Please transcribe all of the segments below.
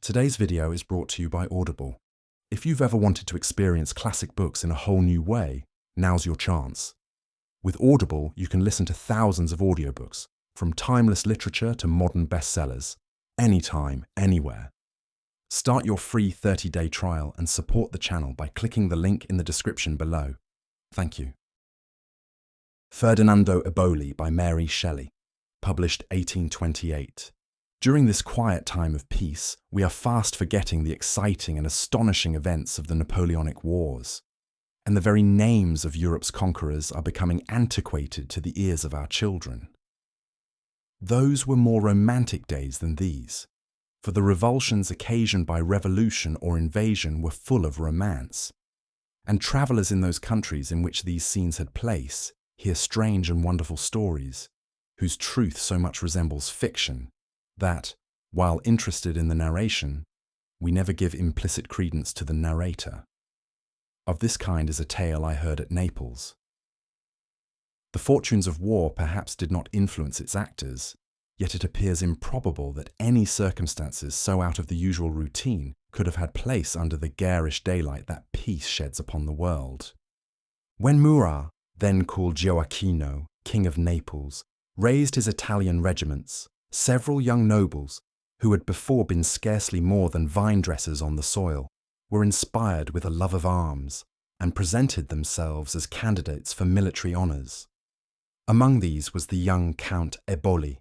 Today's video is brought to you by Audible. If you've ever wanted to experience classic books in a whole new way, now's your chance. With Audible, you can listen to thousands of audiobooks, from timeless literature to modern bestsellers, anytime, anywhere. Start your free 30-day trial and support the channel by clicking the link in the description below. Thank you. Ferdinando Eboli by Mary Shelley, published 1828. During this quiet time of peace, we are fast forgetting the exciting and astonishing events of the Napoleonic Wars, and the very names of Europe's conquerors are becoming antiquated to the ears of our children. Those were more romantic days than these, for the revulsions occasioned by revolution or invasion were full of romance, and travellers in those countries in which these scenes had place hear strange and wonderful stories, whose truth so much resembles fiction, that, while interested in the narration, we never give implicit credence to the narrator. Of this kind is a tale I heard at Naples. The fortunes of war perhaps did not influence its actors, yet it appears improbable that any circumstances so out of the usual routine could have had place under the garish daylight that peace sheds upon the world. When Murat, then called Gioacchino, king of Naples, raised his Italian regiments, several young nobles, who had before been scarcely more than vine-dressers on the soil, were inspired with a love of arms and presented themselves as candidates for military honours. Among these was the young Count Eboli.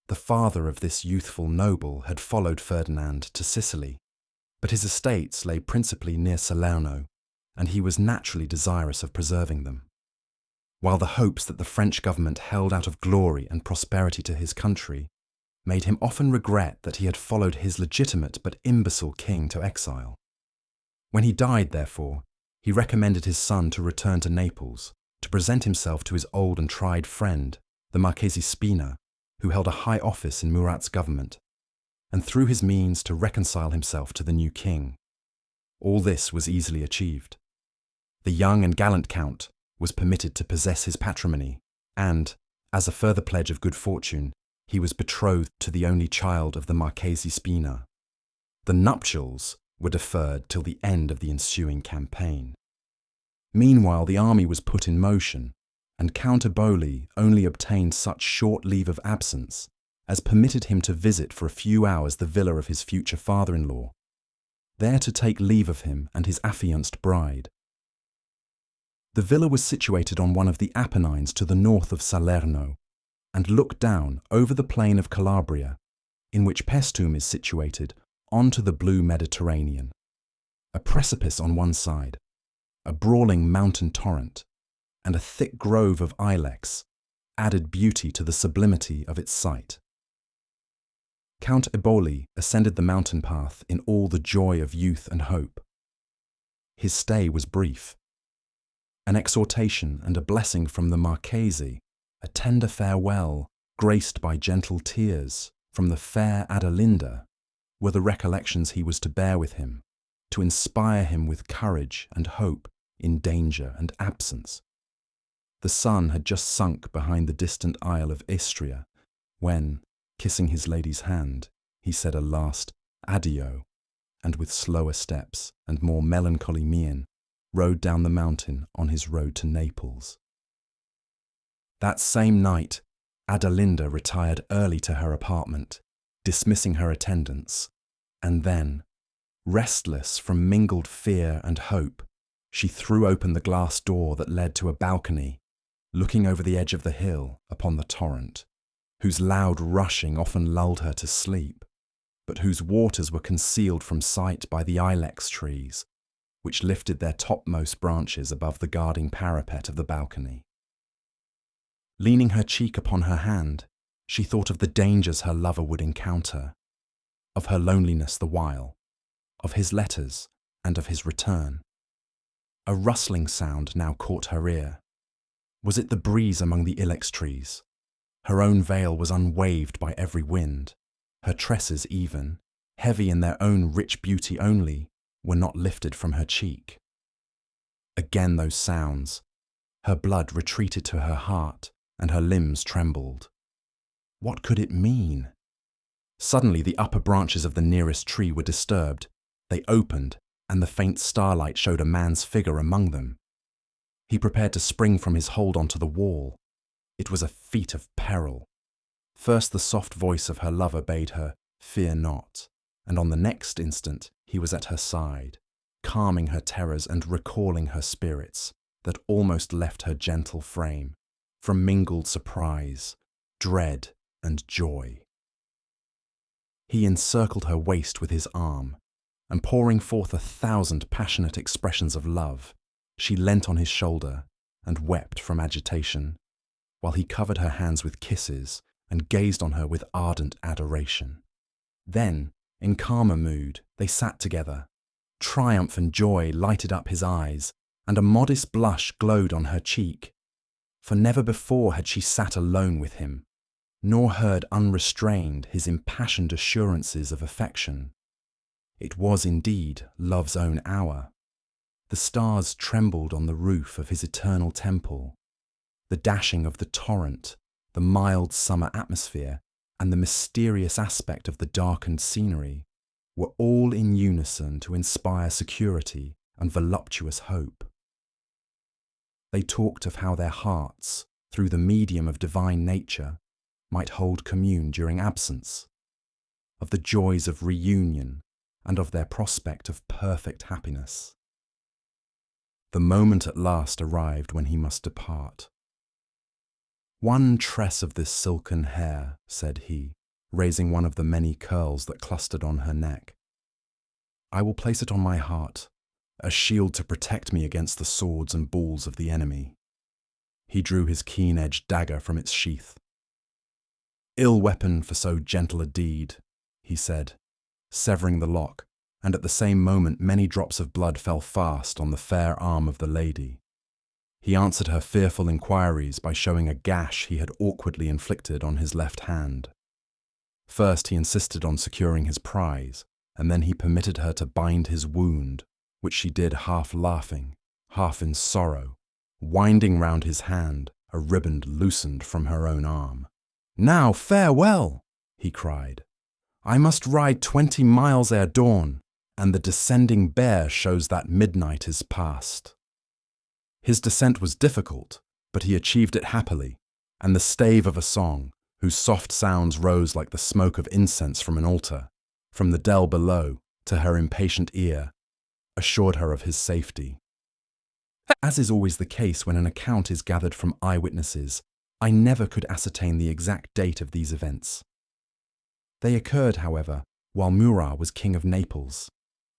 The father of this youthful noble had followed Ferdinand to Sicily, but his estates lay principally near Salerno, and he was naturally desirous of preserving them. While the hopes that the French government held out of glory and prosperity to his country made him often regret that he had followed his legitimate but imbecile king to exile. When he died, therefore, he recommended his son to return to Naples, to present himself to his old and tried friend, the Marchese Spina, who held a high office in Murat's government, and through his means to reconcile himself to the new king. All this was easily achieved. The young and gallant count was permitted to possess his patrimony, and, as a further pledge of good fortune, he was betrothed to the only child of the Marchese Spina. The nuptials were deferred till the end of the ensuing campaign. Meanwhile, the army was put in motion, and Count Eboli only obtained such short leave of absence as permitted him to visit for a few hours the villa of his future father-in-law, there to take leave of him and his affianced bride. The villa was situated on one of the Apennines to the north of Salerno, and looked down over the plain of Calabria, in which Paestum is situated, onto the blue Mediterranean. A precipice on one side, a brawling mountain torrent, and a thick grove of ilex added beauty to the sublimity of its site. Count Eboli ascended the mountain path in all the joy of youth and hope. His stay was brief. An exhortation and a blessing from the Marchese, a tender farewell, graced by gentle tears, from the fair Adelinda, were the recollections he was to bear with him, to inspire him with courage and hope in danger and absence. The sun had just sunk behind the distant isle of Istria, when, kissing his lady's hand, he said a last adieu, and with slower steps and more melancholy mien, rode down the mountain on his road to Naples. That same night, Adelinda retired early to her apartment, dismissing her attendants, and then, restless from mingled fear and hope, she threw open the glass door that led to a balcony, looking over the edge of the hill upon the torrent, whose loud rushing often lulled her to sleep, but whose waters were concealed from sight by the ilex trees, which lifted their topmost branches above the guarding parapet of the balcony. Leaning her cheek upon her hand, she thought of the dangers her lover would encounter, of her loneliness the while, of his letters, and of his return. A rustling sound now caught her ear. Was it the breeze among the ilex trees? Her own veil was unwaved by every wind. Her tresses even, heavy in their own rich beauty only, were not lifted from her cheek. Again those sounds. Her blood retreated to her heart, and her limbs trembled. What could it mean? Suddenly, the upper branches of the nearest tree were disturbed. They opened, and the faint starlight showed a man's figure among them. He prepared to spring from his hold onto the wall. It was a feat of peril. First, the soft voice of her lover bade her, "Fear not," and on the next instant he was at her side, calming her terrors and recalling her spirits that almost left her gentle frame, from mingled surprise, dread, and joy. He encircled her waist with his arm, and pouring forth 1,000 passionate expressions of love, she leant on his shoulder and wept from agitation, while he covered her hands with kisses and gazed on her with ardent adoration. Then, in calmer mood, they sat together. Triumph and joy lighted up his eyes, and a modest blush glowed on her cheek, for never before had she sat alone with him, nor heard unrestrained his impassioned assurances of affection. It was indeed love's own hour. The stars trembled on the roof of his eternal temple. The dashing of the torrent, the mild summer atmosphere, and the mysterious aspect of the darkened scenery were all in unison to inspire security and voluptuous hope. They talked of how their hearts, through the medium of divine nature, might hold commune during absence, of the joys of reunion, and of their prospect of perfect happiness. The moment at last arrived when he must depart. "One tress of this silken hair," said he, raising one of the many curls that clustered on her neck. "I will place it on my heart, a shield to protect me against the swords and balls of the enemy." He drew his keen-edged dagger from its sheath. "Ill weapon for so gentle a deed," he said, severing the lock, and at the same moment many drops of blood fell fast on the fair arm of the lady. He answered her fearful inquiries by showing a gash he had awkwardly inflicted on his left hand. First he insisted on securing his prize, and then he permitted her to bind his wound, which she did half laughing, half in sorrow, winding round his hand a riband loosened from her own arm. "Now farewell," he cried. "I must ride 20 miles ere dawn, and the descending bear shows that midnight is past." His descent was difficult, but he achieved it happily, and the stave of a song, whose soft sounds rose like the smoke of incense from an altar, from the dell below to her impatient ear, assured her of his safety. As is always the case when an account is gathered from eyewitnesses, I never could ascertain the exact date of these events. They occurred, however, while Murat was king of Naples,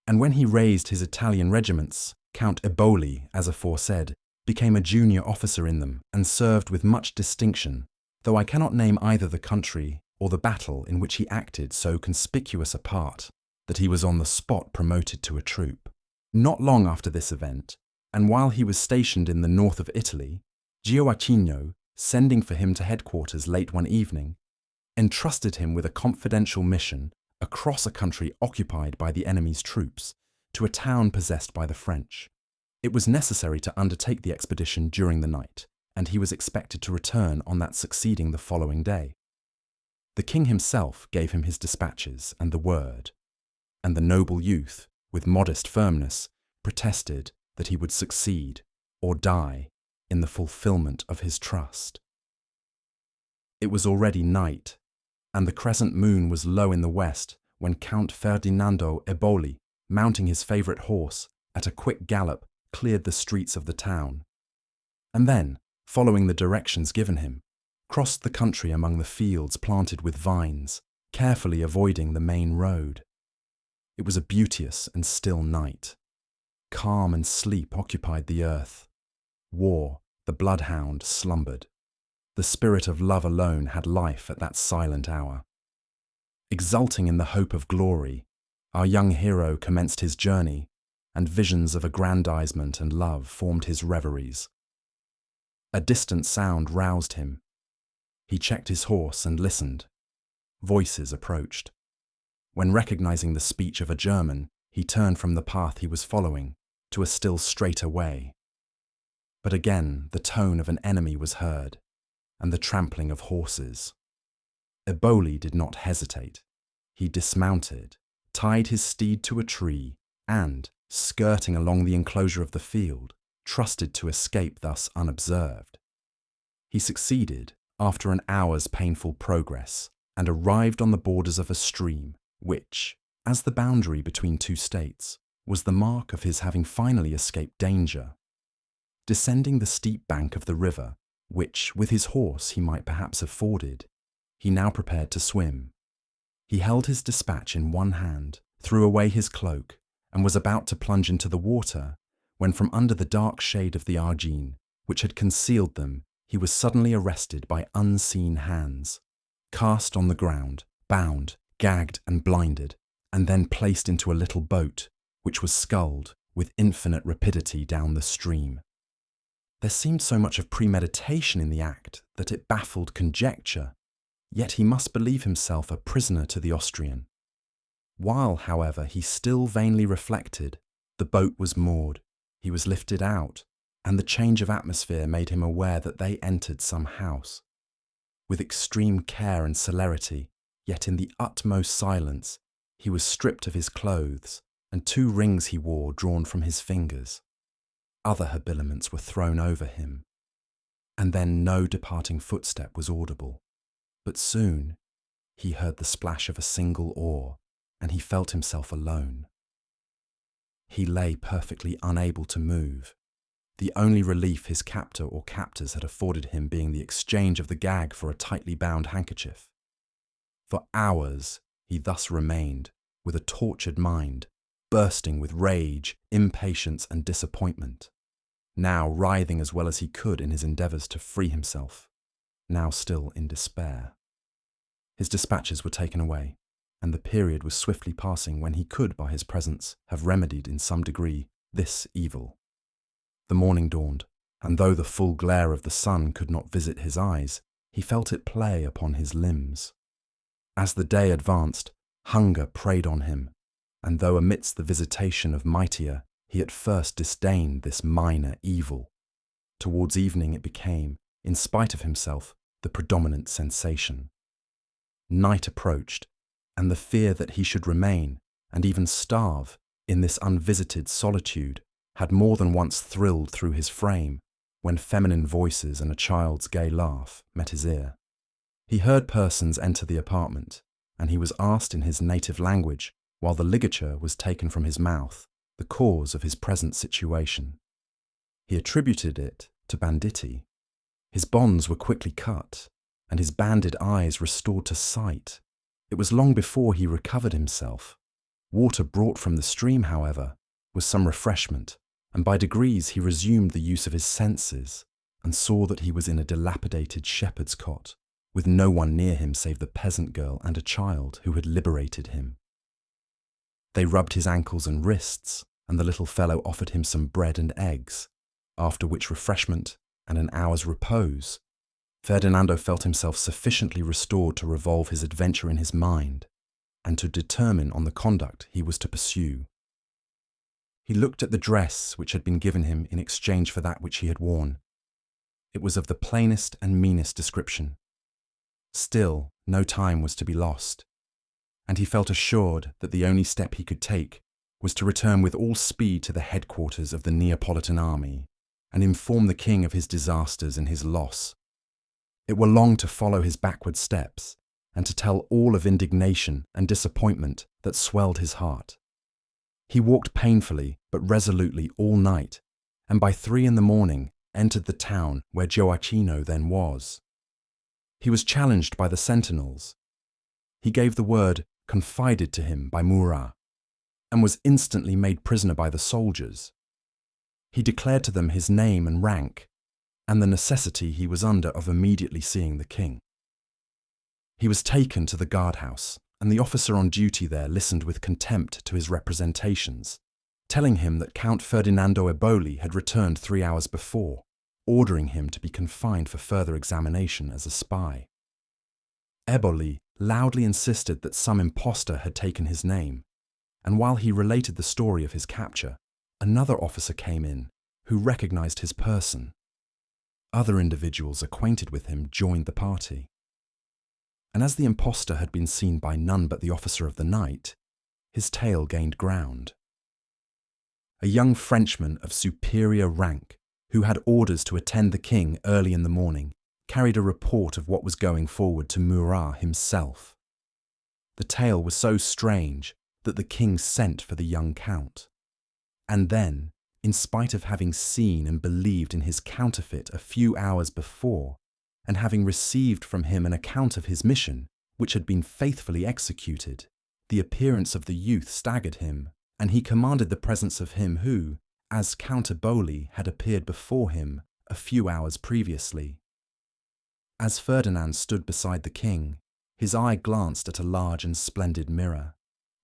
and when he raised his Italian regiments, Count Eboli, as aforesaid, became a junior officer in them and served with much distinction, though I cannot name either the country or the battle in which he acted so conspicuous a part that he was on the spot promoted to a troop. Not long after this event, and while he was stationed in the north of Italy, Gioacchino, sending for him to headquarters late one evening, entrusted him with a confidential mission across a country occupied by the enemy's troops to a town possessed by the French. It was necessary to undertake the expedition during the night, and he was expected to return on that succeeding the following day. The king himself gave him his dispatches and the word, and the noble youth, with modest firmness, protested that he would succeed or die in the fulfillment of his trust. It was already night, and the crescent moon was low in the west when Count Ferdinando Eboli, mounting his favourite horse, at a quick gallop cleared the streets of the town, and then, following the directions given him, crossed the country among the fields planted with vines, carefully avoiding the main road. It was a beauteous and still night. Calm and sleep occupied the earth. War, the bloodhound, slumbered. The spirit of love alone had life at that silent hour. Exulting in the hope of glory, our young hero commenced his journey, and visions of aggrandizement and love formed his reveries. A distant sound roused him. He checked his horse and listened. Voices approached. When recognizing the speech of a German, he turned from the path he was following to a still straighter way. But again the tone of an enemy was heard, and the trampling of horses. Eboli did not hesitate. He dismounted, tied his steed to a tree, and, skirting along the enclosure of the field, trusted to escape thus unobserved. He succeeded after an hour's painful progress and arrived on the borders of a stream which, as the boundary between two states, was the mark of his having finally escaped danger. Descending the steep bank of the river, which with his horse he might perhaps have forded, he now prepared to swim. He held his dispatch in one hand, threw away his cloak, and was about to plunge into the water, when from under the dark shade of the Argine, which had concealed them, he was suddenly arrested by unseen hands, cast on the ground, bound, gagged and blinded, and then placed into a little boat, which was sculled with infinite rapidity down the stream. There seemed so much of premeditation in the act that it baffled conjecture, yet he must believe himself a prisoner to the Austrian. While, however, he still vainly reflected, the boat was moored, he was lifted out, and the change of atmosphere made him aware that they entered some house. With extreme care and celerity, yet in the utmost silence, he was stripped of his clothes, and 2 rings he wore drawn from his fingers. Other habiliments were thrown over him, and then no departing footstep was audible. But soon he heard the splash of a single oar, and he felt himself alone. He lay perfectly unable to move, the only relief his captor or captors had afforded him being the exchange of the gag for a tightly bound handkerchief. For hours he thus remained, with a tortured mind, bursting with rage, impatience and disappointment, now writhing as well as he could in his endeavours to free himself, now still in despair. His dispatches were taken away, and the period was swiftly passing when he could, by his presence, have remedied in some degree this evil. The morning dawned, and though the full glare of the sun could not visit his eyes, he felt it play upon his limbs. As the day advanced, hunger preyed on him, and though amidst the visitation of mightier, he at first disdained this minor evil, towards evening it became, in spite of himself, the predominant sensation. Night approached, and the fear that he should remain, and even starve, in this unvisited solitude, had more than once thrilled through his frame, when feminine voices and a child's gay laugh met his ear. He heard persons enter the apartment, and he was asked in his native language, while the ligature was taken from his mouth, the cause of his present situation. He attributed it to banditti. His bonds were quickly cut, and his banded eyes restored to sight. It was long before he recovered himself. Water brought from the stream, however, was some refreshment, and by degrees he resumed the use of his senses, and saw that he was in a dilapidated shepherd's cot, with no one near him save the peasant girl and a child who had liberated him. They rubbed his ankles and wrists, and the little fellow offered him some bread and eggs, after which refreshment and an hour's repose, Ferdinando felt himself sufficiently restored to revolve his adventure in his mind, and to determine on the conduct he was to pursue. He looked at the dress which had been given him in exchange for that which he had worn. It was of the plainest and meanest description. Still, no time was to be lost, and he felt assured that the only step he could take was to return with all speed to the headquarters of the Neapolitan army, and inform the king of his disasters and his loss. It were long to follow his backward steps, and to tell all of indignation and disappointment that swelled his heart. He walked painfully but resolutely all night, and by 3 in the morning entered the town where Gioacchino then was. He was challenged by the sentinels. He gave the word confided to him by Murat, and was instantly made prisoner by the soldiers. He declared to them his name and rank, and the necessity he was under of immediately seeing the king. He was taken to the guardhouse, and the officer on duty there listened with contempt to his representations, telling him that Count Ferdinando Eboli had returned 3 hours before, ordering him to be confined for further examination as a spy. Eboli loudly insisted that some impostor had taken his name, and while he related the story of his capture, another officer came in who recognized his person. Other individuals acquainted with him joined the party. and as the impostor had been seen by none but the officer of the night, his tale gained ground. A young Frenchman of superior rank, who had orders to attend the king early in the morning, carried a report of what was going forward to Murat himself. The tale was so strange that the king sent for the young count. And then, in spite of having seen and believed in his counterfeit a few hours before, and having received from him an account of his mission, which had been faithfully executed, the appearance of the youth staggered him, and he commanded the presence of him who, as Count Eboli, had appeared before him a few hours previously. As Ferdinand stood beside the king, his eye glanced at a large and splendid mirror.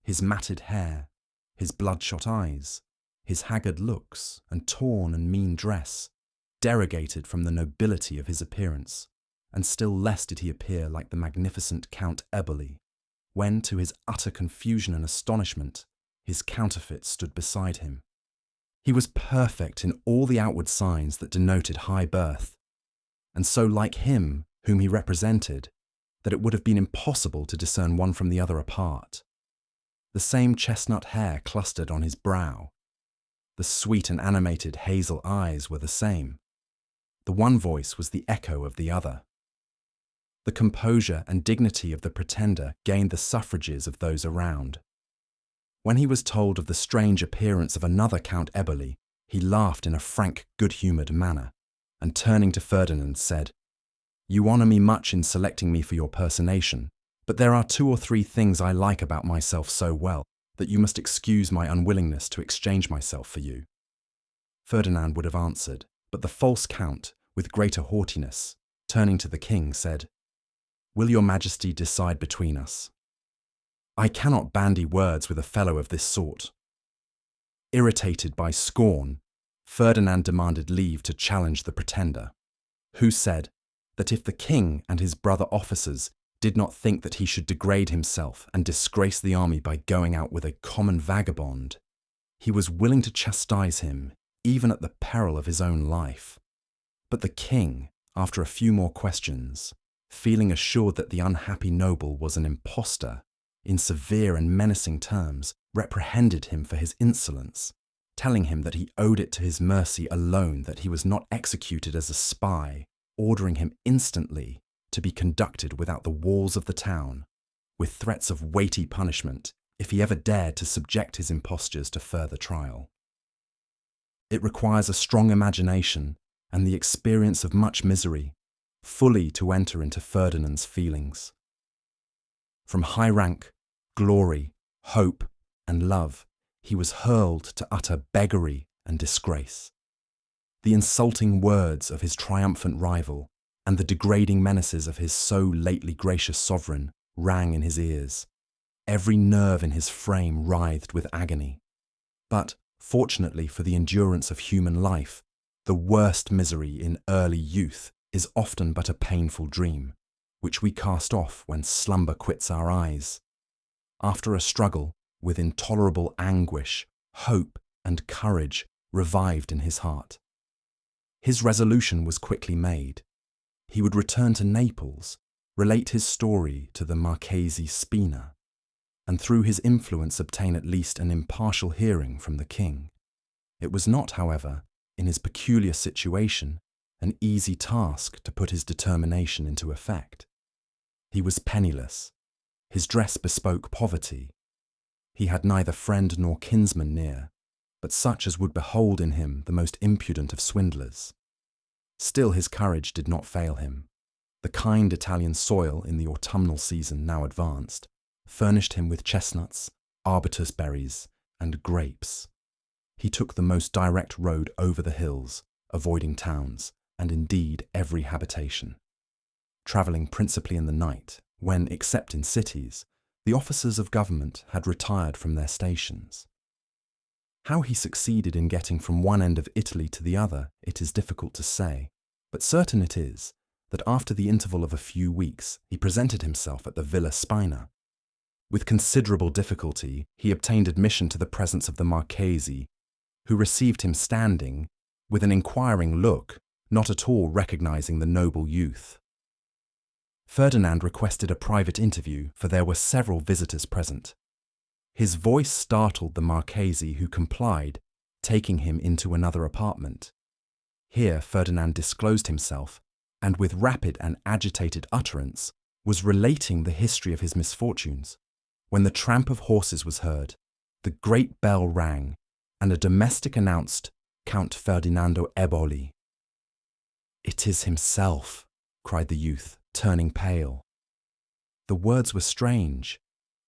His matted hair, his bloodshot eyes, his haggard looks and torn and mean dress derogated from the nobility of his appearance, and still less did he appear like the magnificent Count Eboli, when, to his utter confusion and astonishment, his counterfeit stood beside him. He was perfect in all the outward signs that denoted high birth, and so like him whom he represented, that it would have been impossible to discern one from the other apart. The same chestnut hair clustered on his brow. The sweet and animated hazel eyes were the same. The one voice was the echo of the other. The composure and dignity of the pretender gained the suffrages of those around. When he was told of the strange appearance of another Count Eboli, he laughed in a frank, good-humoured manner, and turning to Ferdinand said, "You honour me much in selecting me for your personation, but there are 2 or 3 things I like about myself so well that you must excuse my unwillingness to exchange myself for you." Ferdinand would have answered, but the false count, with greater haughtiness, turning to the king, said, "Will your majesty decide between us? I cannot bandy words with a fellow of this sort." Irritated by scorn, Ferdinand demanded leave to challenge the pretender, who said that if the king and his brother officers did not think that he should degrade himself and disgrace the army by going out with a common vagabond, he was willing to chastise him, even at the peril of his own life. But the king, after a few more questions, feeling assured that the unhappy noble was an impostor, in severe and menacing terms, reprehended him for his insolence, telling him that he owed it to his mercy alone that he was not executed as a spy, ordering him instantly to be conducted without the walls of the town, with threats of weighty punishment if he ever dared to subject his impostures to further trial. It requires a strong imagination and the experience of much misery fully to enter into Ferdinand's feelings. From high rank, glory, hope, and love, he was hurled to utter beggary and disgrace. The insulting words of his triumphant rival and the degrading menaces of his so lately gracious sovereign rang in his ears. Every nerve in his frame writhed with agony. But, fortunately for the endurance of human life, the worst misery in early youth is often but a painful dream, which we cast off when slumber quits our eyes. After a struggle with intolerable anguish, hope and courage revived in his heart. His resolution was quickly made. He would return to Naples, relate his story to the Marchese Spina, and through his influence obtain at least an impartial hearing from the king. It was not, however, in his peculiar situation, an easy task to put his determination into effect. He was penniless. His dress bespoke poverty. He had neither friend nor kinsman near, but such as would behold in him the most impudent of swindlers. Still his courage did not fail him. The kind Italian soil in the autumnal season now advanced furnished him with chestnuts, arbutus berries, and grapes. He took the most direct road over the hills, avoiding towns, and indeed every habitation. Travelling principally in the night, when, except in cities, the officers of government had retired from their stations. How he succeeded in getting from one end of Italy to the other, it is difficult to say, but certain it is that after the interval of a few weeks he presented himself at the Villa Spina. With considerable difficulty he obtained admission to the presence of the Marchese, who received him standing, with an inquiring look, not at all recognizing the noble youth. Ferdinand requested a private interview, for there were several visitors present. His voice startled the Marchese, who complied, taking him into another apartment. Here Ferdinand disclosed himself, and with rapid and agitated utterance was relating the history of his misfortunes, when the tramp of horses was heard, the great bell rang, and a domestic announced Count Ferdinando Eboli. "It is himself," cried the youth, turning pale. The words were strange,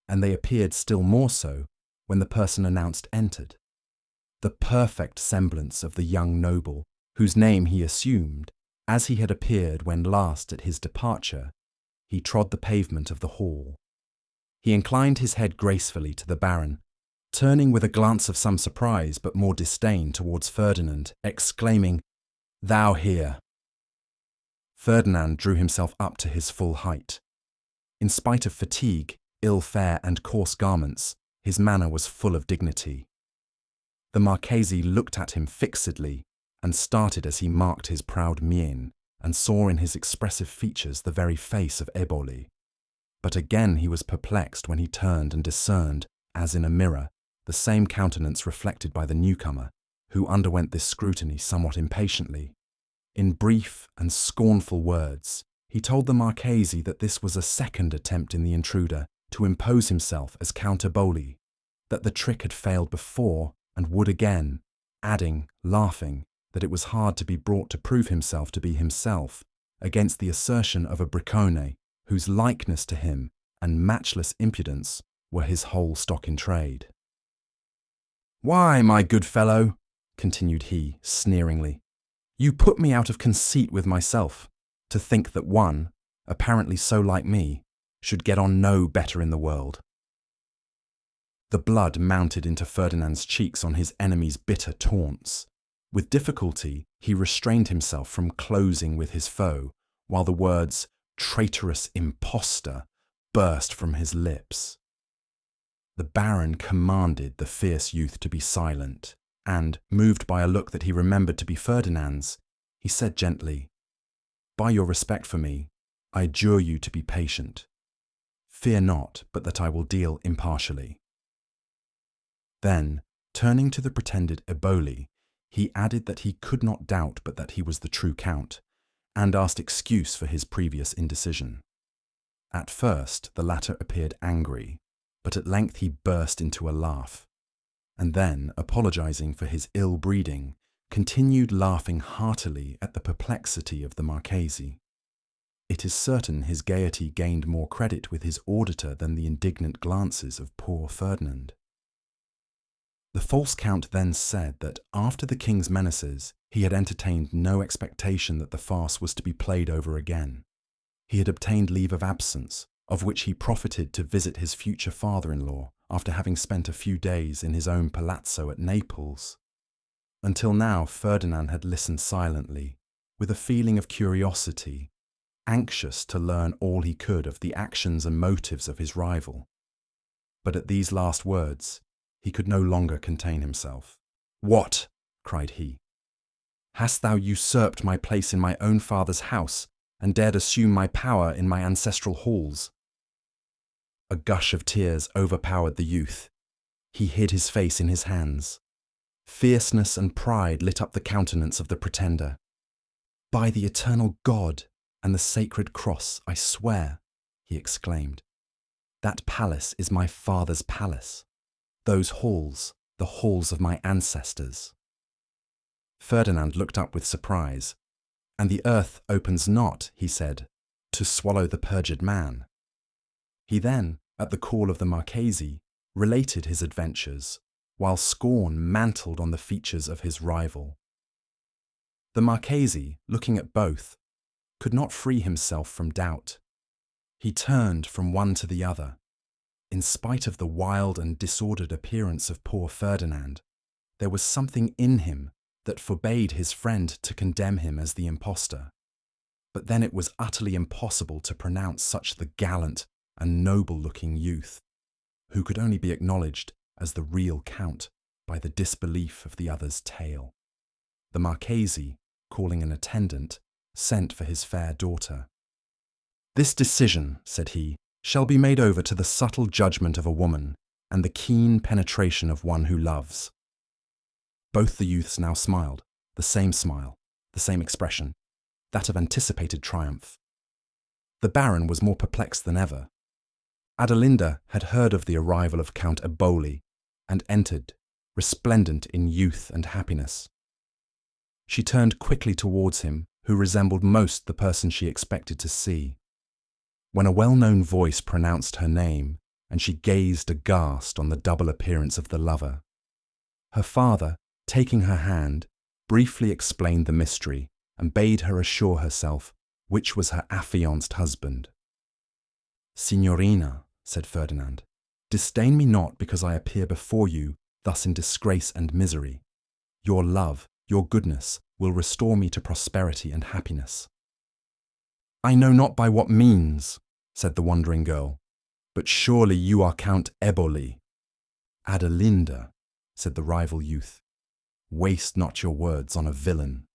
and they appeared still more so when the person announced entered. The perfect semblance of the young noble, whose name he assumed, as he had appeared when last at his departure, he trod the pavement of the hall. He inclined his head gracefully to the Baron, turning with a glance of some surprise but more disdain towards Ferdinand, exclaiming, "Thou here!" Ferdinand drew himself up to his full height. In spite of fatigue, ill fare, and coarse garments, his manner was full of dignity. The Marchese looked at him fixedly and started as he marked his proud mien and saw in his expressive features the very face of Eboli. But again he was perplexed when he turned and discerned, as in a mirror, the same countenance reflected by the newcomer, who underwent this scrutiny somewhat impatiently. In brief and scornful words, he told the Marchese that this was a second attempt in the intruder to impose himself as Count Eboli, that the trick had failed before and would again, adding, laughing, that it was hard to be brought to prove himself to be himself against the assertion of a Briccone whose likeness to him and matchless impudence were his whole stock in trade. "Why, my good fellow," continued he, sneeringly, "you put me out of conceit with myself, to think that one, apparently so like me, should get on no better in the world." The blood mounted into Ferdinand's cheeks on his enemy's bitter taunts. With difficulty, he restrained himself from closing with his foe, while the words, "traitorous impostor," burst from his lips. The Baron commanded the fierce youth to be silent, and, moved by a look that he remembered to be Ferdinand's, he said gently, "By your respect for me, I adjure you to be patient. Fear not but that I will deal impartially." Then, turning to the pretended Eboli, he added that he could not doubt but that he was the true count, and asked excuse for his previous indecision. At first the latter appeared angry, but at length he burst into a laugh, and then, apologizing for his ill breeding, continued laughing heartily at the perplexity of the Marchese. It is certain his gaiety gained more credit with his auditor than the indignant glances of poor Ferdinand. The false count then said that after the king's menaces, he had entertained no expectation that the farce was to be played over again. He had obtained leave of absence, of which he profited to visit his future father-in-law after having spent a few days in his own palazzo at Naples. Until now Ferdinand had listened silently, with a feeling of curiosity, anxious to learn all he could of the actions and motives of his rival. But at these last words, he could no longer contain himself. "What?" cried he. "Hast thou usurped my place in my own father's house, and dared assume my power in my ancestral halls?" A gush of tears overpowered the youth. He hid his face in his hands. Fierceness and pride lit up the countenance of the pretender. "By the eternal God and the sacred cross, I swear," he exclaimed, "that palace is my father's palace. Those halls, the halls of my ancestors." Ferdinand looked up with surprise. "And the earth opens not," he said, "to swallow the perjured man." He then, at the call of the Marchese, related his adventures, while scorn mantled on the features of his rival. The Marchese, looking at both, could not free himself from doubt. He turned from one to the other. In spite of the wild and disordered appearance of poor Ferdinand, there was something in him that forbade his friend to condemn him as the impostor. But then it was utterly impossible to pronounce such the gallant and noble-looking youth, who could only be acknowledged as the real count by the disbelief of the other's tale. The Marchese, calling an attendant, sent for his fair daughter. "This decision," said he, "shall be made over to the subtle judgment of a woman and the keen penetration of one who loves." Both the youths now smiled, the same smile, the same expression, that of anticipated triumph. The Baron was more perplexed than ever. Adelinda had heard of the arrival of Count Eboli and entered, resplendent in youth and happiness. She turned quickly towards him, who resembled most the person she expected to see. When a well-known voice pronounced her name, and she gazed aghast on the double appearance of the lover, her father, taking her hand, briefly explained the mystery and bade her assure herself which was her affianced husband. "Signorina," said Ferdinand, "disdain me not because I appear before you thus in disgrace and misery. Your love, your goodness, will restore me to prosperity and happiness." "I know not by what means," said the wondering girl, "but surely you are Count Eboli." "Adelinda," said the rival youth, "waste not your words on a villain."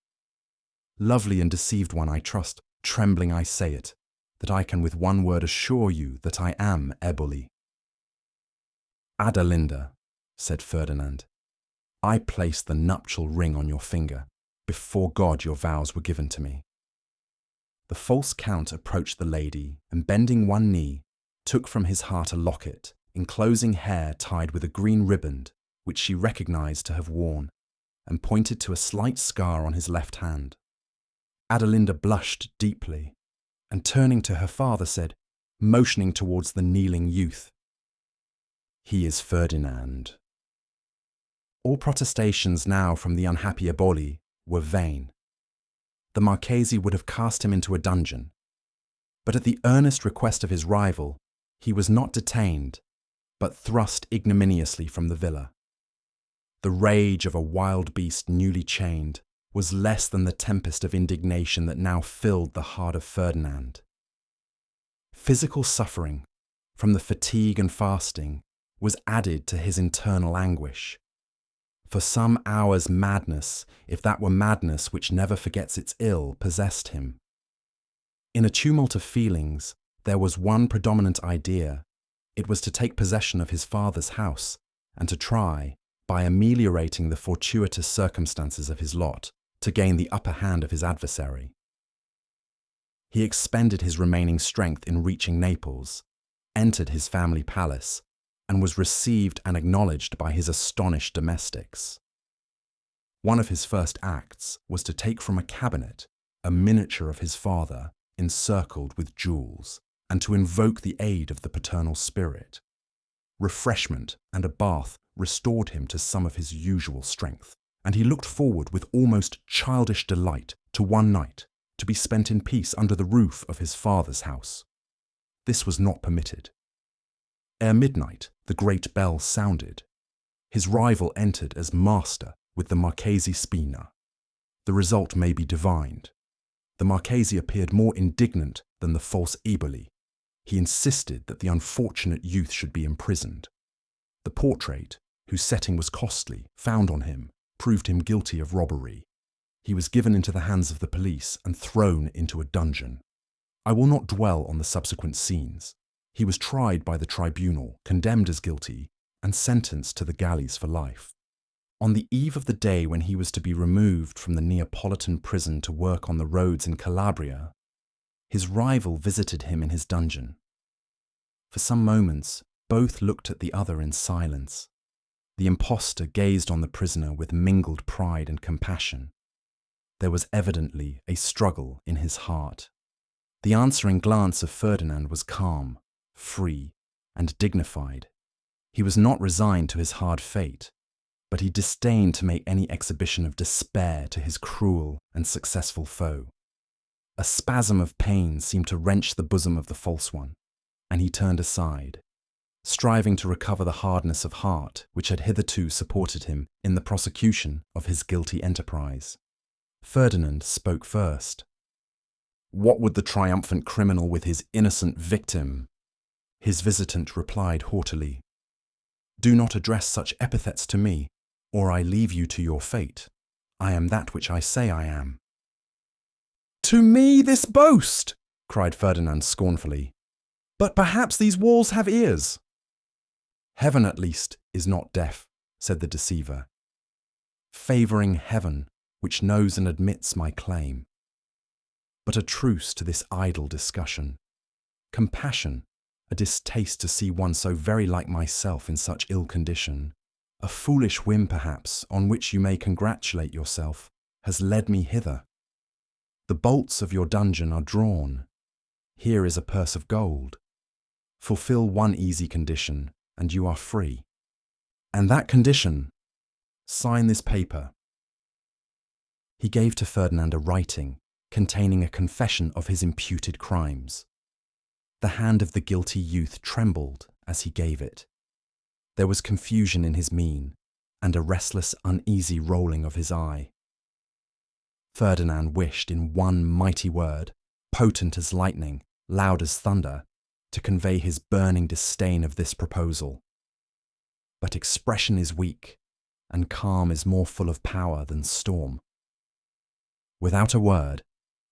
"Lovely and deceived one, I trust, trembling I say it, that I can with one word assure you that I am Eboli." "Adelinda," said Ferdinand, "I placed the nuptial ring on your finger. Before God your vows were given to me." The false count approached the lady and, bending one knee, took from his heart a locket, enclosing hair tied with a green riband, which she recognized to have worn, and pointed to a slight scar on his left hand. Adelinda blushed deeply, and turning to her father said, motioning towards the kneeling youth, "He is Ferdinand." All protestations now from the unhappy Eboli were vain. The Marchese would have cast him into a dungeon, but at the earnest request of his rival, he was not detained, but thrust ignominiously from the villa. The rage of a wild beast newly chained was less than the tempest of indignation that now filled the heart of Ferdinand. Physical suffering, from the fatigue and fasting, was added to his internal anguish. For some hours madness, if that were madness which never forgets its ill, possessed him. In a tumult of feelings, there was one predominant idea. It was to take possession of his father's house, and to try, by ameliorating the fortuitous circumstances of his lot, to gain the upper hand of his adversary. He expended his remaining strength in reaching Naples, entered his family palace, and was received and acknowledged by his astonished domestics. One of his first acts was to take from a cabinet a miniature of his father encircled with jewels, and to invoke the aid of the paternal spirit. Refreshment and a bath restored him to some of his usual strength, and he looked forward with almost childish delight to one night to be spent in peace under the roof of his father's house. This was not permitted. Ere midnight, the great bell sounded. His rival entered as master with the Marchese Spina. The result may be divined. The Marchese appeared more indignant than the false Eboli. He insisted that the unfortunate youth should be imprisoned. The portrait, whose setting was costly, found on him, proved him guilty of robbery. He was given into the hands of the police and thrown into a dungeon. I will not dwell on the subsequent scenes. He was tried by the tribunal, condemned as guilty, and sentenced to the galleys for life. On the eve of the day when he was to be removed from the Neapolitan prison to work on the roads in Calabria, his rival visited him in his dungeon. For some moments, both looked at the other in silence. The impostor gazed on the prisoner with mingled pride and compassion. There was evidently a struggle in his heart. The answering glance of Ferdinand was calm, free, and dignified. He was not resigned to his hard fate, but he disdained to make any exhibition of despair to his cruel and successful foe. A spasm of pain seemed to wrench the bosom of the false one, and he turned aside, striving to recover the hardness of heart which had hitherto supported him in the prosecution of his guilty enterprise. Ferdinand spoke first. "What would the triumphant criminal with his innocent victim?" His visitant replied haughtily, "Do not address such epithets to me, or I leave you to your fate. I am that which I say I am." "To me this boast!" cried Ferdinand scornfully. "But perhaps these walls have ears." "Heaven, at least, is not deaf," said the deceiver, "favouring heaven, which knows and admits my claim. But a truce to this idle discussion. Compassion, a distaste to see one so very like myself in such ill condition, a foolish whim perhaps, on which you may congratulate yourself, has led me hither. The bolts of your dungeon are drawn. Here is a purse of gold. Fulfill one easy condition, and you are free. And that condition, sign this paper." He gave to Ferdinand a writing containing a confession of his imputed crimes. The hand of the guilty youth trembled as he gave it. There was confusion in his mien, and a restless, uneasy rolling of his eye. Ferdinand wished in one mighty word, potent as lightning, loud as thunder, to convey his burning disdain of this proposal. But expression is weak, and calm is more full of power than storm. Without a word,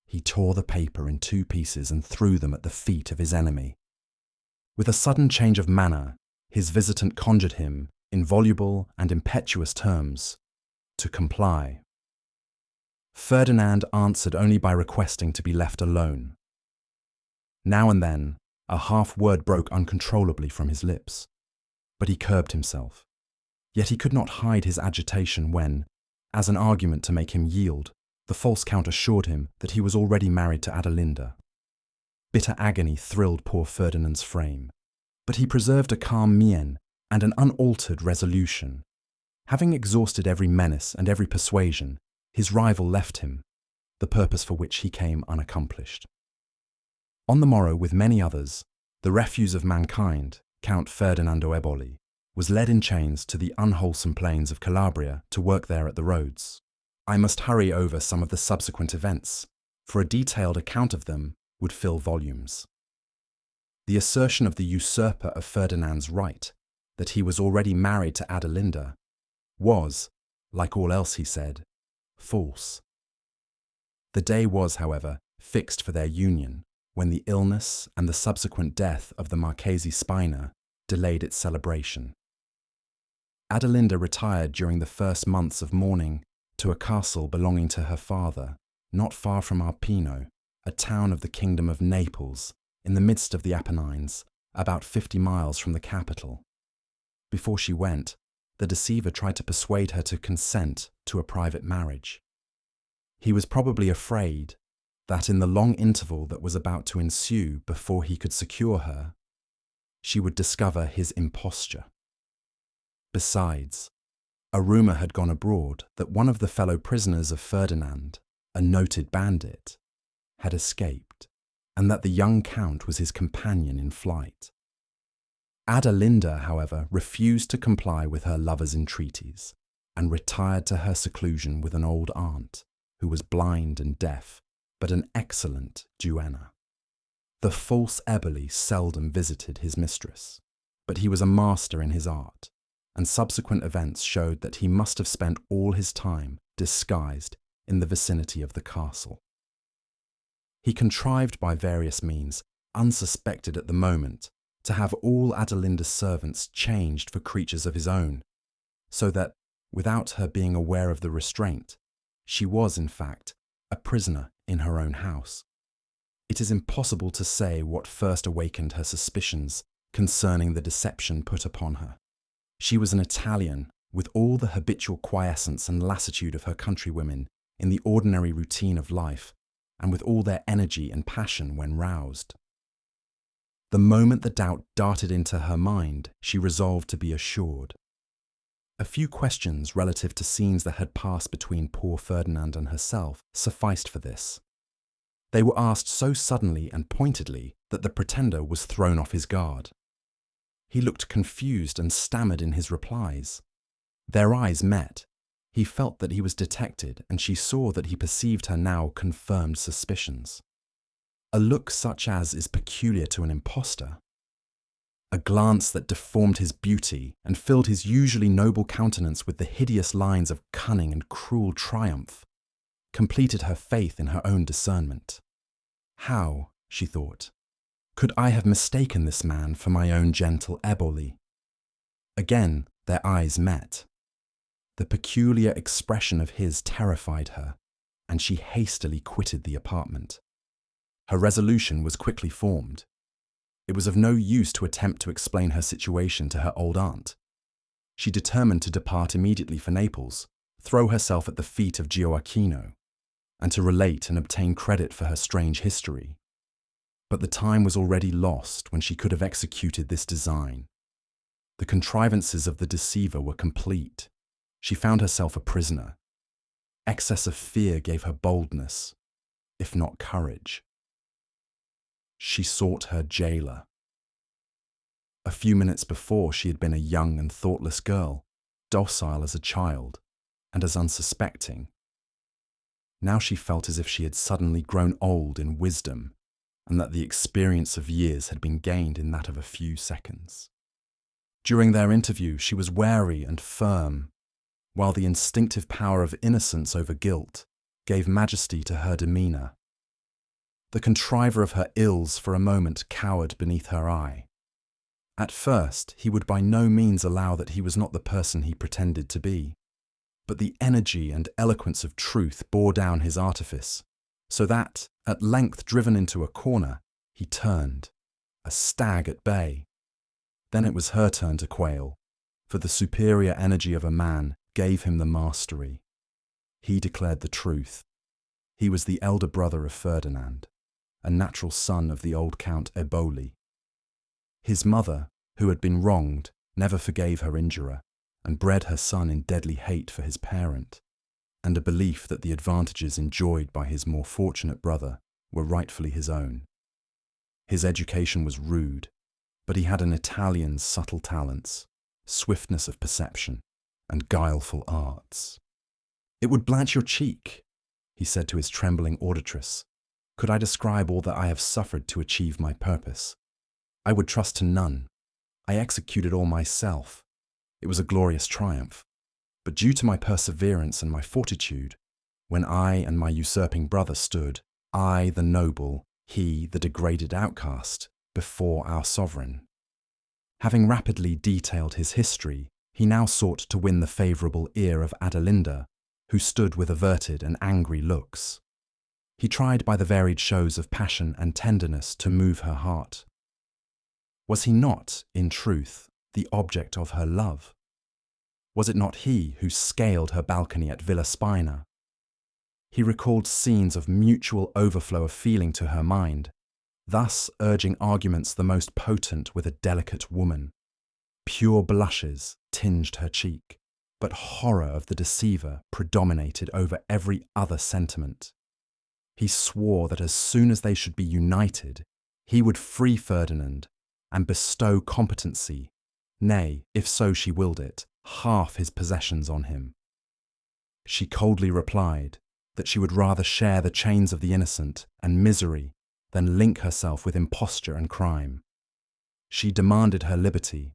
he tore the paper in 2 pieces and threw them at the feet of his enemy. With a sudden change of manner, his visitant conjured him, in voluble and impetuous terms, to comply. Ferdinand answered only by requesting to be left alone. Now and then, a half-word broke uncontrollably from his lips, but he curbed himself. Yet he could not hide his agitation when, as an argument to make him yield, the false count assured him that he was already married to Adelinda. Bitter agony thrilled poor Ferdinand's frame, but he preserved a calm mien and an unaltered resolution. Having exhausted every menace and every persuasion, his rival left him, the purpose for which he came unaccomplished. On the morrow, with many others, the refuse of mankind, Count Ferdinando Eboli, was led in chains to the unwholesome plains of Calabria to work there at the roads. I must hurry over some of the subsequent events, for a detailed account of them would fill volumes. The assertion of the usurper of Ferdinand's right, that he was already married to Adelinda, was, like all else he said, false. The day was, however, fixed for their union, when the illness and the subsequent death of the Marchese Spina delayed its celebration. Adelinda retired during the first months of mourning to a castle belonging to her father, not far from Arpino, a town of the Kingdom of Naples, in the midst of the Apennines, about 50 miles from the capital. Before she went, the deceiver tried to persuade her to consent to a private marriage. He was probably afraid that in the long interval that was about to ensue before he could secure her, she would discover his imposture. Besides, a rumour had gone abroad that one of the fellow prisoners of Ferdinand, a noted bandit, had escaped, and that the young count was his companion in flight. Adelinda, however, refused to comply with her lover's entreaties, and retired to her seclusion with an old aunt, who was blind and deaf, but an excellent duenna. The false Eboli seldom visited his mistress, but he was a master in his art, and subsequent events showed that he must have spent all his time disguised in the vicinity of the castle. He contrived by various means, unsuspected at the moment, to have all Adelinda's servants changed for creatures of his own, so that, without her being aware of the restraint, she was, in fact, a prisoner in her own house. It is impossible to say what first awakened her suspicions concerning the deception put upon her. She was an Italian, with all the habitual quiescence and lassitude of her countrywomen in the ordinary routine of life, and with all their energy and passion when roused. The moment the doubt darted into her mind, she resolved to be assured. A few questions relative to scenes that had passed between poor Ferdinand and herself sufficed for this. They were asked so suddenly and pointedly that the pretender was thrown off his guard. He looked confused and stammered in his replies. Their eyes met. He felt that he was detected, and she saw that he perceived her now confirmed suspicions. A look such as is peculiar to an impostor. A glance that deformed his beauty and filled his usually noble countenance with the hideous lines of cunning and cruel triumph, completed her faith in her own discernment. How, she thought. Could I have mistaken this man for my own gentle Eboli? Again, their eyes met. The peculiar expression of his terrified her, and she hastily quitted the apartment. Her resolution was quickly formed. It was of no use to attempt to explain her situation to her old aunt. She determined to depart immediately for Naples, throw herself at the feet of Gioacchino, and to relate and obtain credit for her strange history. But the time was already lost when she could have executed this design. The contrivances of the deceiver were complete. She found herself a prisoner. Excess of fear gave her boldness, if not courage. She sought her jailer. A few minutes before, she had been a young and thoughtless girl, docile as a child, and as unsuspecting. Now she felt as if she had suddenly grown old in wisdom, and that the experience of years had been gained in that of a few seconds. During their interview, she was wary and firm, while the instinctive power of innocence over guilt gave majesty to her demeanour. The contriver of her ills for a moment cowered beneath her eye. At first, he would by no means allow that he was not the person he pretended to be, but the energy and eloquence of truth bore down his artifice, so that, at length driven into a corner, he turned, a stag at bay. Then it was her turn to quail, for the superior energy of a man gave him the mastery. He declared the truth. He was the elder brother of Ferdinand, a natural son of the old Count Eboli. His mother, who had been wronged, never forgave her injurer, and bred her son in deadly hate for his parent, and a belief that the advantages enjoyed by his more fortunate brother were rightfully his own. His education was rude, but he had an Italian's subtle talents, swiftness of perception, and guileful arts. "It would blanch your cheek," he said to his trembling auditress, "could I describe all that I have suffered to achieve my purpose. I would trust to none. I executed all myself. It was a glorious triumph. But due to my perseverance and my fortitude, when I and my usurping brother stood, I the noble, he the degraded outcast, before our sovereign." Having rapidly detailed his history, he now sought to win the favourable ear of Adelinda, who stood with averted and angry looks. He tried by the varied shows of passion and tenderness to move her heart. Was he not, in truth, the object of her love? Was it not he who scaled her balcony at Villa Spina? He recalled scenes of mutual overflow of feeling to her mind, thus urging arguments the most potent with a delicate woman. Pure blushes tinged her cheek, but horror of the deceiver predominated over every other sentiment. He swore that as soon as they should be united, he would free Ferdinand and bestow competency, nay, if so she willed it, half his possessions on him. She coldly replied that she would rather share the chains of the innocent and misery than link herself with imposture and crime. She demanded her liberty,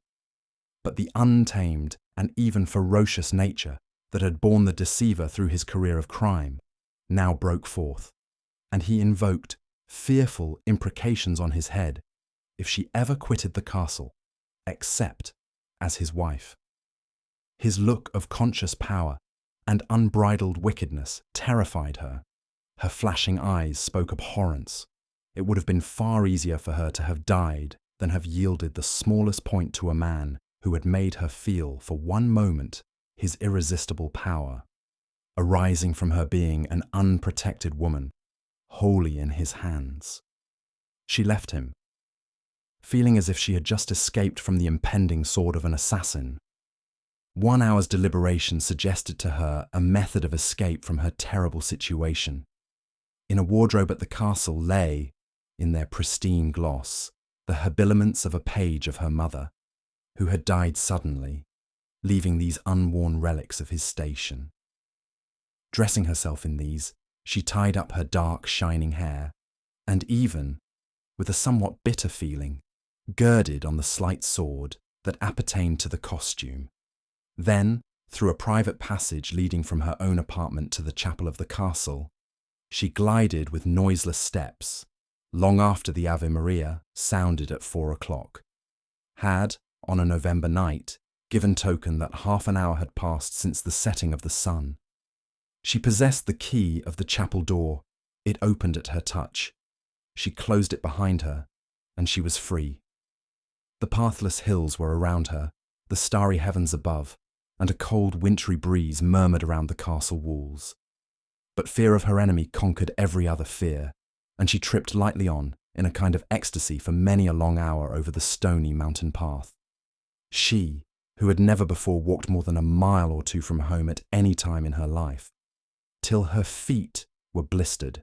but the untamed and even ferocious nature that had borne the deceiver through his career of crime now broke forth, and he invoked fearful imprecations on his head if she ever quitted the castle, except as his wife. His look of conscious power and unbridled wickedness terrified her. Her flashing eyes spoke abhorrence. It would have been far easier for her to have died than have yielded the smallest point to a man who had made her feel for one moment his irresistible power, arising from her being an unprotected woman, wholly in his hands. She left him, feeling as if she had just escaped from the impending sword of an assassin. 1 hour's deliberation suggested to her a method of escape from her terrible situation. In a wardrobe at the castle lay, in their pristine gloss, the habiliments of a page of her mother, who had died suddenly, leaving these unworn relics of his station. Dressing herself in these, she tied up her dark, shining hair, and even, with a somewhat bitter feeling, girded on the slight sword that appertained to the costume. Then, through a private passage leading from her own apartment to the chapel of the castle, she glided with noiseless steps, long after the Ave Maria sounded at 4 o'clock, had, on a November night, given token that half an hour had passed since the setting of the sun. She possessed the key of the chapel door. It opened at her touch. She closed it behind her, and she was free. The pathless hills were around her, the starry heavens above, and a cold wintry breeze murmured around the castle walls. But fear of her enemy conquered every other fear, and she tripped lightly on, in a kind of ecstasy for many a long hour over the stony mountain path. She, who had never before walked more than a mile or two from home at any time in her life, till her feet were blistered,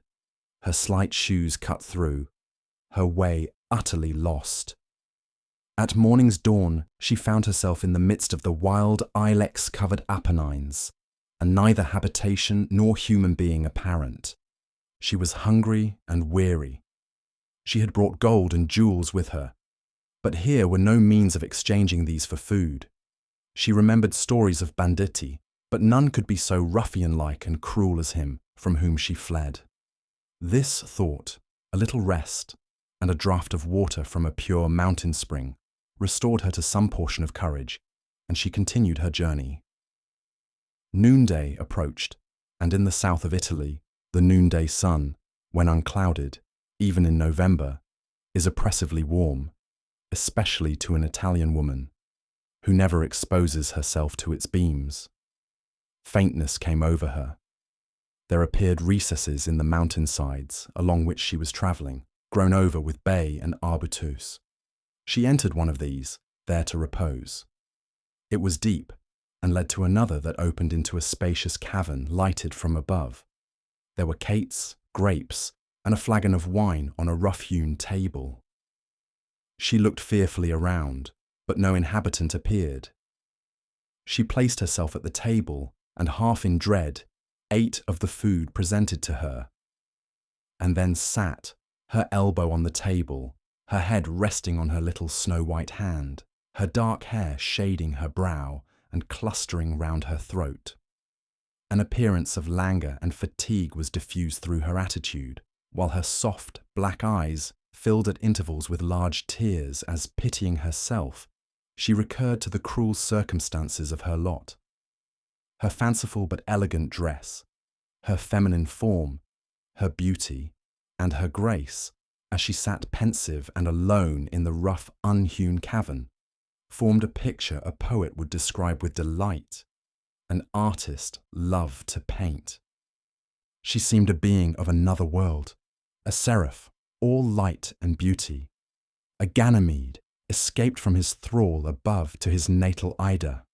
her slight shoes cut through, her way utterly lost. At morning's dawn, she found herself in the midst of the wild ilex-covered Apennines, and neither habitation nor human being apparent. She was hungry and weary. She had brought gold and jewels with her, but here were no means of exchanging these for food. She remembered stories of banditti, but none could be so ruffian-like and cruel as him from whom she fled. This thought, a little rest, and a draught of water from a pure mountain spring restored her to some portion of courage, and she continued her journey. Noonday approached, and in the south of Italy, the noonday sun, when unclouded, even in November, is oppressively warm, especially to an Italian woman, who never exposes herself to its beams. Faintness came over her. There appeared recesses in the mountainsides along which she was travelling, grown over with bay and arbutus. She entered one of these, there to repose. It was deep, and led to another that opened into a spacious cavern lighted from above. There were cates, grapes, and a flagon of wine on a rough-hewn table. She looked fearfully around, but no inhabitant appeared. She placed herself at the table, and half in dread, ate of the food presented to her, and then sat, her elbow on the table, her head resting on her little snow-white hand, her dark hair shading her brow and clustering round her throat. An appearance of languor and fatigue was diffused through her attitude, while her soft, black eyes filled at intervals with large tears as, pitying herself, she recurred to the cruel circumstances of her lot. Her fanciful but elegant dress, her feminine form, her beauty, and her grace, as she sat pensive and alone in the rough, unhewn cavern, formed a picture a poet would describe with delight, an artist loved to paint. She seemed a being of another world, a seraph, all light and beauty, a Ganymede escaped from his thrall above to his natal Ida.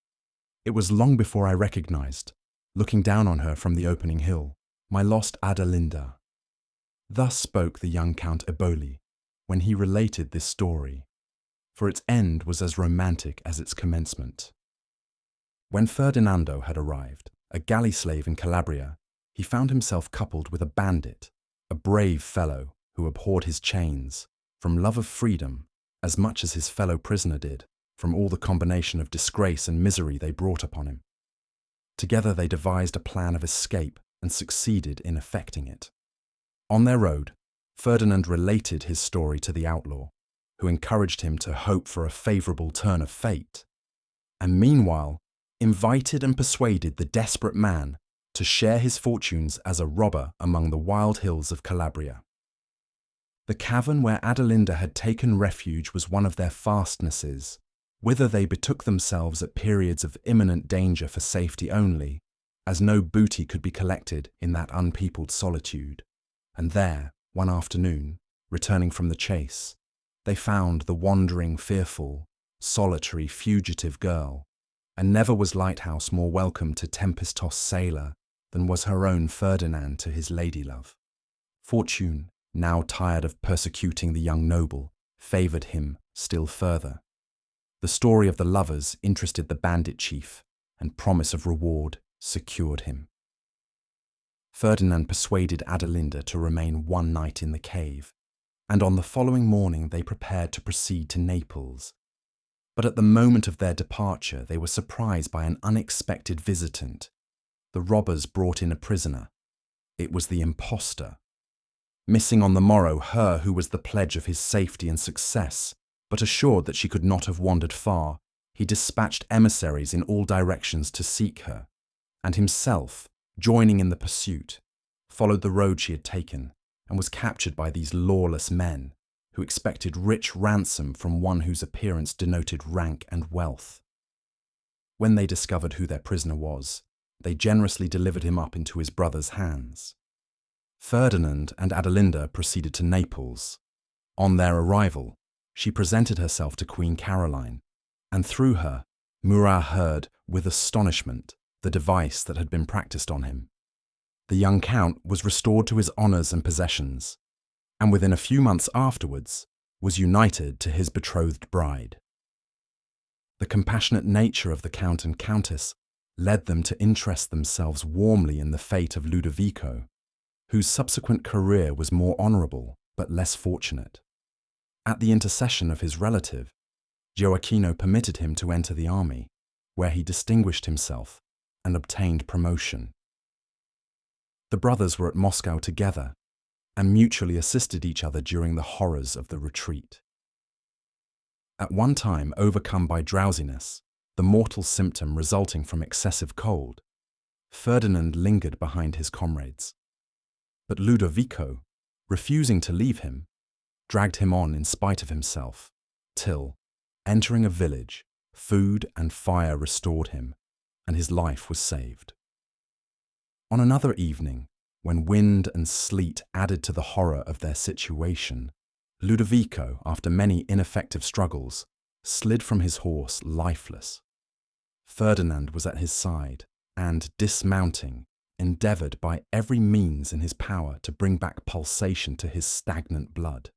It was long before I recognized, looking down on her from the opening hill, my lost Adelinda. Thus spoke the young Count Eboli when he related this story, for its end was as romantic as its commencement. When Ferdinando had arrived, a galley slave in Calabria, he found himself coupled with a bandit, a brave fellow who abhorred his chains, from love of freedom, as much as his fellow prisoner did, from all the combination of disgrace and misery they brought upon him. Together they devised a plan of escape and succeeded in effecting it. On their road, Ferdinand related his story to the outlaw, who encouraged him to hope for a favourable turn of fate, and meanwhile invited and persuaded the desperate man to share his fortunes as a robber among the wild hills of Calabria. The cavern where Adelinda had taken refuge was one of their fastnesses, whither they betook themselves at periods of imminent danger for safety only, as no booty could be collected in that unpeopled solitude. And there, one afternoon, returning from the chase, they found the wandering, fearful, solitary, fugitive girl, and never was lighthouse more welcome to tempest-tossed sailor than was her own Ferdinand to his lady-love. Fortune, now tired of persecuting the young noble, favoured him still further. The story of the lovers interested the bandit chief, and promise of reward secured him. Ferdinand persuaded Adelinda to remain one night in the cave, and on the following morning they prepared to proceed to Naples. But at the moment of their departure they were surprised by an unexpected visitant. The robbers brought in a prisoner. It was the impostor. missing on the morrow her who was the pledge of his safety and success, but assured that she could not have wandered far, he dispatched emissaries in all directions to seek her, and himself, joining in the pursuit, followed the road she had taken and was captured by these lawless men who expected rich ransom from one whose appearance denoted rank and wealth. When they discovered who their prisoner was, they generously delivered him up into his brother's hands. Ferdinand and Adelinda proceeded to Naples. On their arrival, she presented herself to Queen Caroline, and through her, Murat heard, with astonishment, the device that had been practiced on him. The young count was restored to his honours and possessions, and within a few months afterwards was united to his betrothed bride. The compassionate nature of the count and countess led them to interest themselves warmly in the fate of Ludovico, whose subsequent career was more honourable but less fortunate. At the intercession of his relative, Gioacchino permitted him to enter the army, where he distinguished himself and obtained promotion. The brothers were at Moscow together and mutually assisted each other during the horrors of the retreat. At one time, overcome by drowsiness, the mortal symptom resulting from excessive cold, Ferdinand lingered behind his comrades. But Ludovico, refusing to leave him, dragged him on in spite of himself, till, entering a village, food and fire restored him, and his life was saved. On another evening, when wind and sleet added to the horror of their situation, Ludovico, after many ineffective struggles, slid from his horse lifeless. Ferdinand was at his side, and, dismounting, endeavoured by every means in his power to bring back pulsation to his stagnant blood.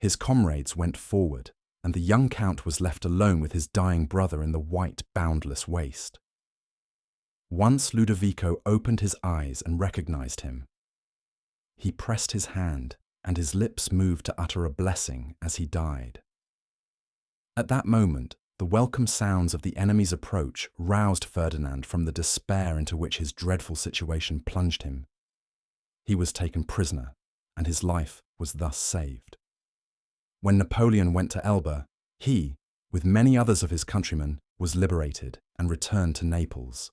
His comrades went forward, and the young count was left alone with his dying brother in the white, boundless waste. Once Ludovico opened his eyes and recognized him. He pressed his hand, and his lips moved to utter a blessing as he died. At that moment, the welcome sounds of the enemy's approach roused Ferdinand from the despair into which his dreadful situation plunged him. He was taken prisoner, and his life was thus saved. When Napoleon went to Elba, he, with many others of his countrymen, was liberated and returned to Naples.